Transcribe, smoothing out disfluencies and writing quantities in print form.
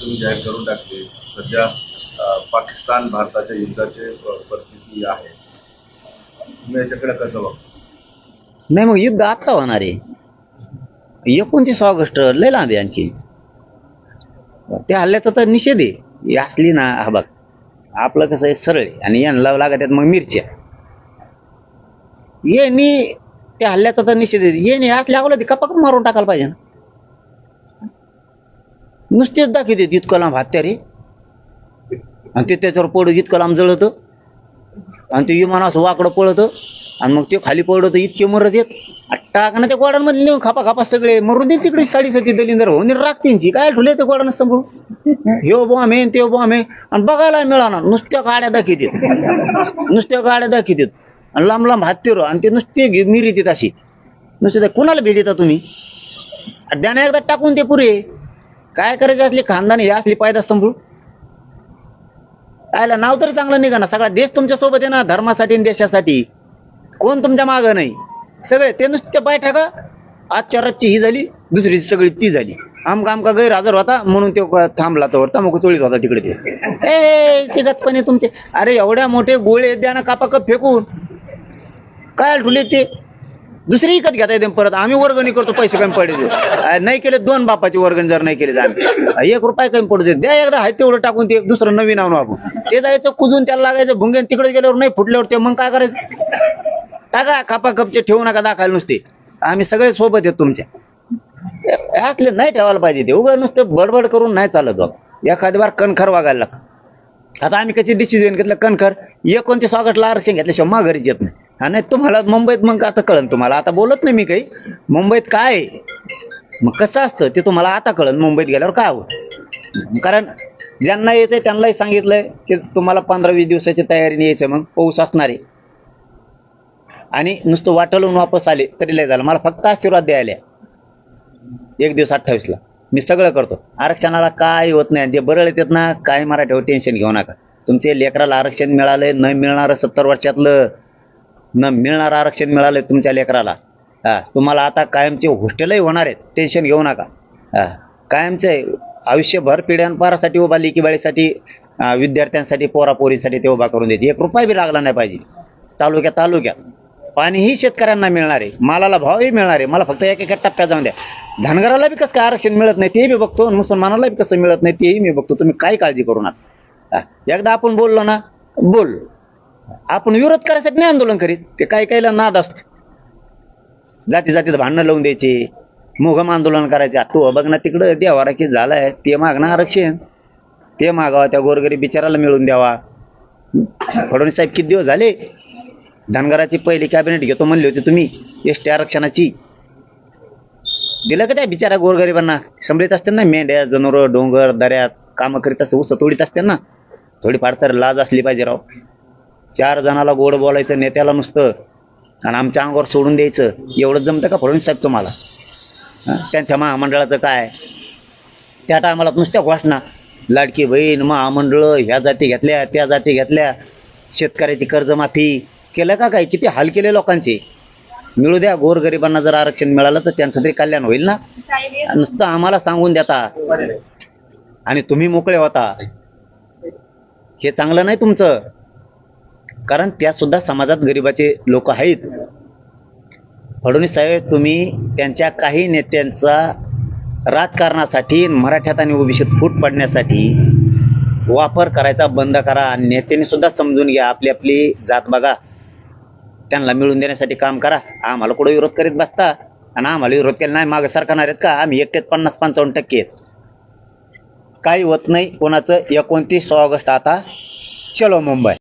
तुम्ही जाहीर करून टाकली. सध्या पाकिस्तान भारताच्या युद्धाची परिस्थिती आहे. तुम्ही याच्याकडे कसं बघता? नाही, मग युद्ध आत्ता होणार आहे. 29 ऑगस्ट लय लांब आहे आणखी. त्या हल्ल्याचा तर निषेध आहे. ही असली ना, हा बघ आपलं कसं आहे सरळ आहे आणि यांना लागत आहेत मग मिरच्या. यांनी त्या हल्ल्याचा तर निषेध आहे. यांनी असल्या अगोदर ती कपाकून मारून टाकायला पाहिजे ना. नुसतेच दाखवते इतकं लांब हत्यारे आणि ते त्याच्यावर पडत इतकं लांब जळत आणि ते विमान असं वाकडं पळत आणि मग ते खाली पडत इतके मरत येत टाकणं त्या गोडांमध्ये नेऊन खापा खापा सगळे मरून देईल तिकडे. 67 दलिंदर होऊन राखतींची काय ठुले ते गोडानं सांभाळून ह्यो बॉम्ब आहे ते बॉम्ब आहे आणि बघायला मिळाला नुसत्या गाड्या दाखवतात आणि लांब लांब हत्तीर आणि ते नुसते मिरी देत अशी नुसते. कुणाला भेट देता तुम्ही? द्याने एकदा टाकून ते पुरे काय करायचे असले खानदान हे असली पायदा सांभाळून आयला नाव तरी चांगलं निघा ना. सगळा देश तुमच्या सोबत आहे ना, धर्मासाठी आणि देशासाठी. कोण तुमच्या मागं नाही. सगळे ते नुसते पाय टाका. आजच्या रातची ही झाली, दुसरी सगळी ती झाली. आमका गैरहजर होता म्हणून ते थांबला तर तमक चोळीत होता तिकडे. ते चिगचपणे तुमचे. अरे एवढ्या मोठे गोळे द्या ना कापाकप फेकून काय ठुले ते. दुसरी विकत घेता येते परत. आम्ही वर्गणी करतो पैसे कमी पडले नाही केले 2 बापाची वर्गणी जर नाही केली तर आम्ही 1 रुपया कमी पडू दे. द्या एकदा आहे तेवढं टाकून ते दुसरं नवीन आणू आपण. ते जायचं कुजून त्याला लागायचं भुंगेन तिकडे गेल्यावर नाही फुटल्यावर ते मग काय करायचं. टाका कापाकपचे ठेवू नका दाखवायला नुसते. आम्ही सगळे सोबत आहेत तुमच्या. असले नाही ठेवायला पाहिजे ते. उगा नुसते बडबड करून नाही चालत बघ. एखादी बार कणखर वागायला लागतं. आता आम्ही कशी डिसिजन घेतलं कणखर 29 ऑगस्टला आरक्षण घेतल्याशिवाय माघारीच येत नाही. हा नाही तुम्हाला मुंबईत मग आता कळन. तुम्हाला आता बोलत नाही मी काही. मुंबईत काय आहे मग कसं असतं ते तुम्हाला आता कळन मुंबईत गेल्यावर काय होतं. कारण ज्यांना यायचंय त्यांनाही सांगितलंय की तुम्हाला 15-20 दिवसाची तयारीने यायचं. मग पाऊस असणार आहे आणि नुसतं वाटलून वापस आले तरी लय झालं. मला फक्त आशीर्वाद द्यायला 1 दिवस 28ला मी सगळं करतो. आरक्षणाला काय होत नाही. जे बरळ येतात ना काय मराठीवर टेन्शन घेऊ नका. तुमचे लेकराला आरक्षण मिळालंय. न मिळणारं 70 वर्षातलं न मिळणारं आरक्षण मिळालंय तुमच्या लेकराला. तुम्हाला आता कायमचे हॉस्टेलही होणार आहेत. टेन्शन घेऊ नका. कायमचे आयुष्यभर पिढ्यानपारासाठी उभा लेकीबाळीसाठी विद्यार्थ्यांसाठी पोरापोरीसाठी ते उभा करून द्यायचे. 1 रुपया बी लागला नाही पाहिजे. तालुक्यात पाणीही शेतकऱ्यांना मिळणार आहे. मालाला भावही मिळणार आहे. मला फक्त एका टप्प्यात जाऊन द्या. धनगराला बी कसं काय आरक्षण मिळत नाही ते बी बघतो. मुसलमानाला बी कसं मिळत नाही तेही मी बघतो. तुम्ही काय काळजी करू नका. एकदा आपण बोललो ना बोल. आपण विरोध करायसाठी नाही आंदोलन करीत. ते काहीला नाद असतो. जातीत भांडणं लावून द्यायचे. मोघम आंदोलन करायचे. तू बघ ना तिकडं देवारा की झालाय ते मागणं आरक्षण ते मागावा. त्या गोरगरीब बिचाराला मिळून द्यावा. फडणवीस साहेब किती दिवस झाले धनगराची पहिली कॅबिनेट घेतो म्हणली होती तुम्ही. एसटी आरक्षणाची दिलं का त्या बिचारा गोरगरिबांना. संभळीत असते ना मेंढ्या जनावर डोंगर दऱ्यात कामं करीत असते. ऊस तोडीत असते ना. थोडीफार तर लाज असली पाहिजे राव. 4 जणाला गोड बोलायचं नेत्याला नुसतं आणि आमच्या अंगावर सोडून द्यायचं. एवढं जमतं का फडणवीस साहेब तुम्हाला? त्यांच्या महामंडळाचं काय त्या टायमाला नुसत्या घोषणा. लाडकी बहीण महामंडळ ह्या जाती घेतल्या त्या जाती घेतल्या. शेतकऱ्याची कर्जमाफी केलं का काय? किती हाल केले लोकांचे. मिळू द्या. गोरगरिबांना जर आरक्षण मिळालं तर त्यांचं तरी कल्याण होईल ना. नुसतं आम्हाला सांगून देता आणि तुम्ही मोकळे होता. हे चांगलं नाही तुमचं. कारण त्या सुद्धा समाजात गरिबाचे लोक आहेत. फडणवीस साहेब तुम्ही त्यांच्या काही नेत्यांचा राजकारणासाठी मराठ्यात आणि ओबीसीत फूट पडण्यासाठी वापर करायचा बंद करा. नेत्यांनी सुद्धा समजून घ्या. आपली जात बघा. त्यांना मिळून देण्यासाठी काम करा. आम्हाला कुठं विरोध करीत बसता आणि आम्हाला विरोध केला नाही मागे सरकारणार आहेत का? आम्ही एकटेच 50-55% आहेत. काही होत नाही कोणाचं. 29 ऑगस्ट आता चलो मुंबई.